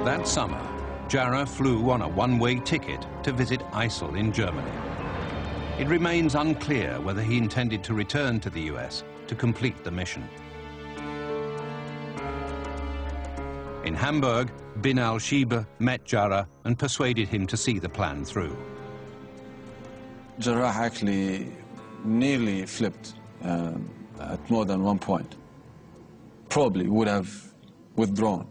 That summer, Jarrah flew on a one-way ticket to visit ISIL in Germany. It remains unclear whether he intended to return to the US to complete the mission. In Hamburg, bin al-Shibah met Jarrah and persuaded him to see the plan through. Jarrah actually nearly flipped at more than one point. Probably would have withdrawn.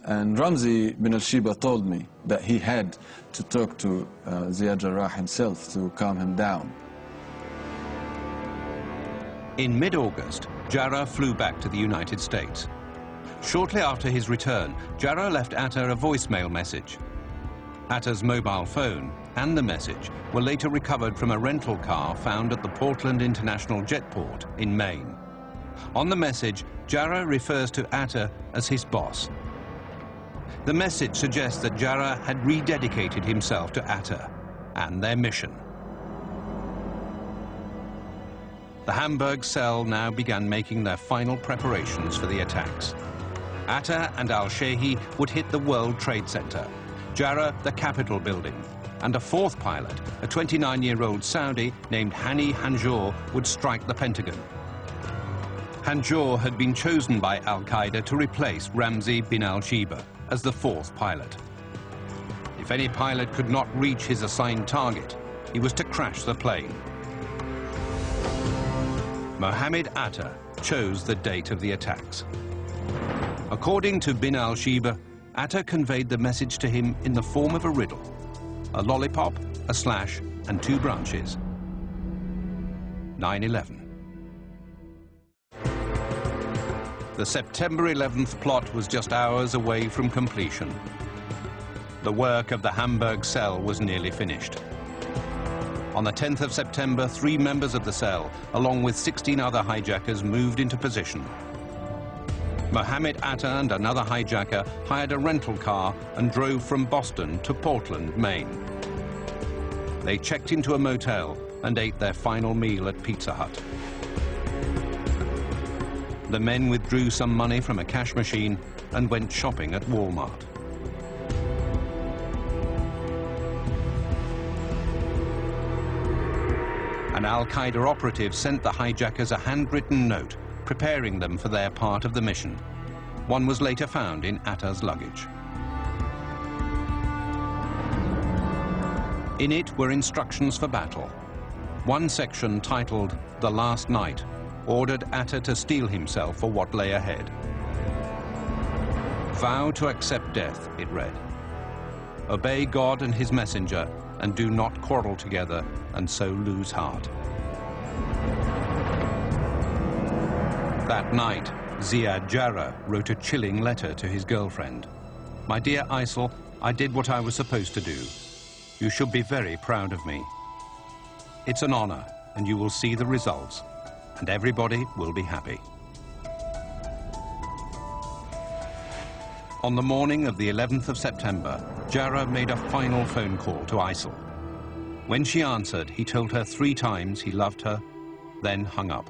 And Ramzi bin al-Shibah told me that he had to talk to Ziad Jarrah himself to calm him down. In mid-August, Jarrah flew back to the United States. Shortly after his return, Jarrah left Atta a voicemail message. Atta's mobile phone and the message were later recovered from a rental car found at the Portland International Jetport in Maine. On the message, Jarrah refers to Atta as his boss. The message suggests that Jarrah had rededicated himself to Atta and their mission. The Hamburg cell now began making their final preparations for the attacks. Atta and al-Shehi would hit the World Trade Center, Jarrah the Capitol building, and a fourth pilot, a 29-year-old Saudi named Hani Hanjour, would strike the Pentagon. Hanjour had been chosen by al-Qaeda to replace Ramzi bin al-Shibah as the fourth pilot. If any pilot could not reach his assigned target, he was to crash the plane. Mohammed Atta chose the date of the attacks. According to bin al-Shibah, Atta conveyed the message to him in the form of a riddle: a lollipop, a slash, and two branches. 9/11. The September 11th plot was just hours away from completion. The work of the Hamburg cell was nearly finished. On the 10th of September, 3 members of the cell, along with 16 other hijackers, moved into position. Mohammed Atta and another hijacker hired a rental car and drove from Boston to Portland, Maine. They checked into a motel and ate their final meal at Pizza Hut. The men withdrew some money from a cash machine and went shopping at Walmart. An al-Qaeda operative sent the hijackers a handwritten note preparing them for their part of the mission. One was later found in Atta's luggage. In it were instructions for battle. One section, titled "The Last Night," ordered Atta to steel himself for what lay ahead. "Vow to accept death," it read. "Obey God and his messenger, and do not quarrel together, and so lose heart." That night, Ziad Jarrah wrote a chilling letter to his girlfriend. "My dear ISIL, I did what I was supposed to do. You should be very proud of me. It's an honor, and you will see the results, and everybody will be happy." On the morning of the 11th of September, Jarrah made a final phone call to ISIL. When she answered, he told her 3 times he loved her, then hung up.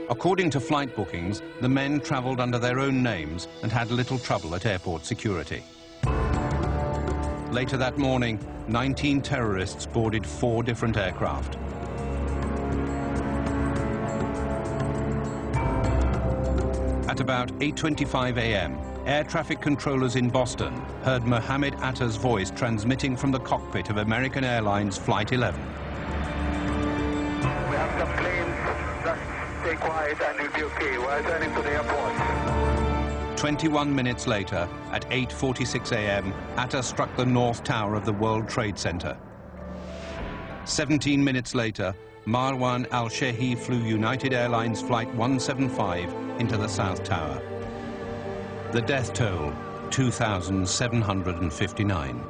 According to flight bookings, the men traveled under their own names and had little trouble at airport security. Later that morning, 19 terrorists boarded 4 different aircraft. At about 8:25 a.m., air traffic controllers in Boston heard Mohammed Atta's voice transmitting from the cockpit of American Airlines Flight 11. "We have some planes, just stay quiet and we'll be okay. We're returning to the airport." 21 minutes later, at 8:46 a.m., Atta struck the North Tower of the World Trade Center. 17 minutes later, Marwan al-Shehi flew United Airlines Flight 175 into the South Tower. The death toll, 2,759.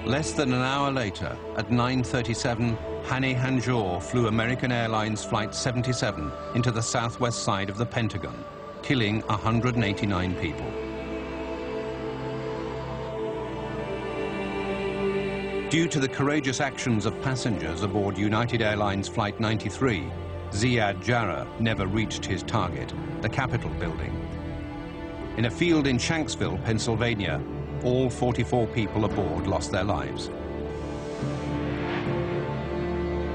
Less than an hour later, at 9:37, Hani Hanjour flew American Airlines Flight 77 into the southwest side of the Pentagon, killing 189 people. Due to the courageous actions of passengers aboard United Airlines Flight 93, Ziad Jarrah never reached his target, the Capitol building. In a field in Shanksville, Pennsylvania, all 44 people aboard lost their lives.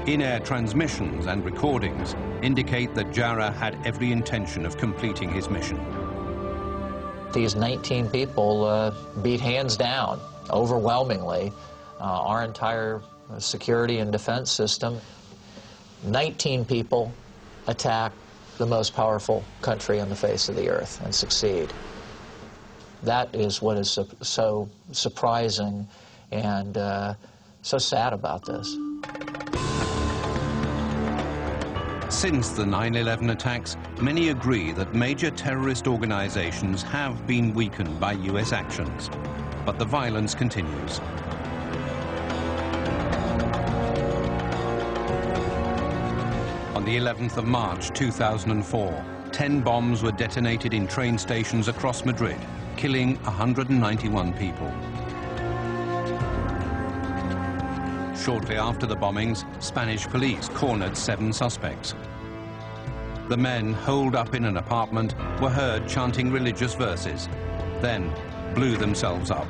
In-air transmissions and recordings indicate that Jarrah had every intention of completing his mission. These 19 people beat hands down, overwhelmingly, our entire security and defense system. 19 people attack the most powerful country on the face of the earth and succeed. That is what is so surprising and so sad about this. Since the 9/11 attacks, many agree that major terrorist organizations have been weakened by US actions, but the violence continues. On the 11th of March 2004, 10 bombs were detonated in train stations across Madrid, killing 191 people. Shortly after the bombings, Spanish police cornered 7 suspects. The men, holed up in an apartment, were heard chanting religious verses, then blew themselves up.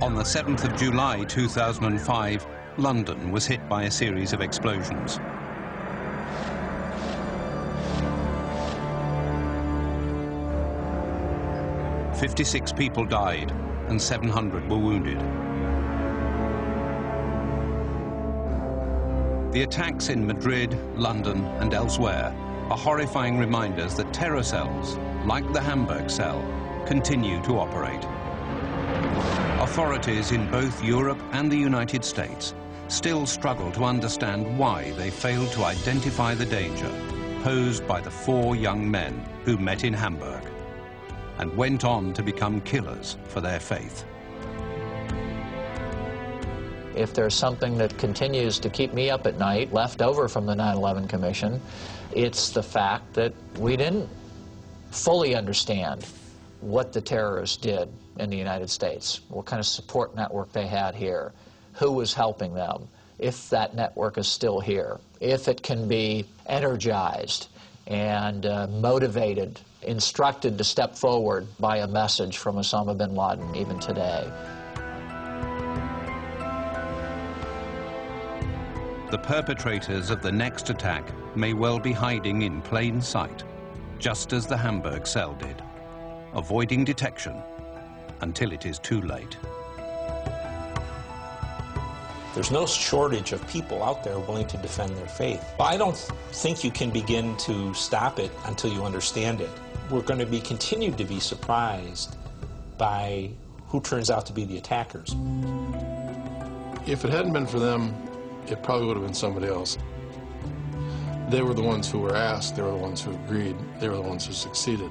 On the 7th of July 2005, London was hit by a series of explosions. "56 people died and 700 were wounded. The attacks in Madrid, London and elsewhere are horrifying reminders that terror cells, like the Hamburg cell, continue to operate. Authorities in both Europe and the United States still struggle to understand why they failed to identify the danger posed by the 4 young men who met in Hamburg and went on to become killers for their faith. If there's something that continues to keep me up at night, left over from the 9/11 Commission, it's the fact that we didn't fully understand what the terrorists did in the United States, what kind of support network they had here, who was helping them, if that network is still here, if it can be energized and motivated, instructed to step forward by a message from Osama bin Laden even today. The perpetrators of the next attack may well be hiding in plain sight, just as the Hamburg cell did, avoiding detection until it is too late. There's no shortage of people out there willing to defend their faith. I don't think you can begin to stop it until you understand it. We're going to continue to be surprised by who turns out to be the attackers. If it hadn't been for them, it probably would have been somebody else. They were the ones who were asked, they were the ones who agreed, they were the ones who succeeded.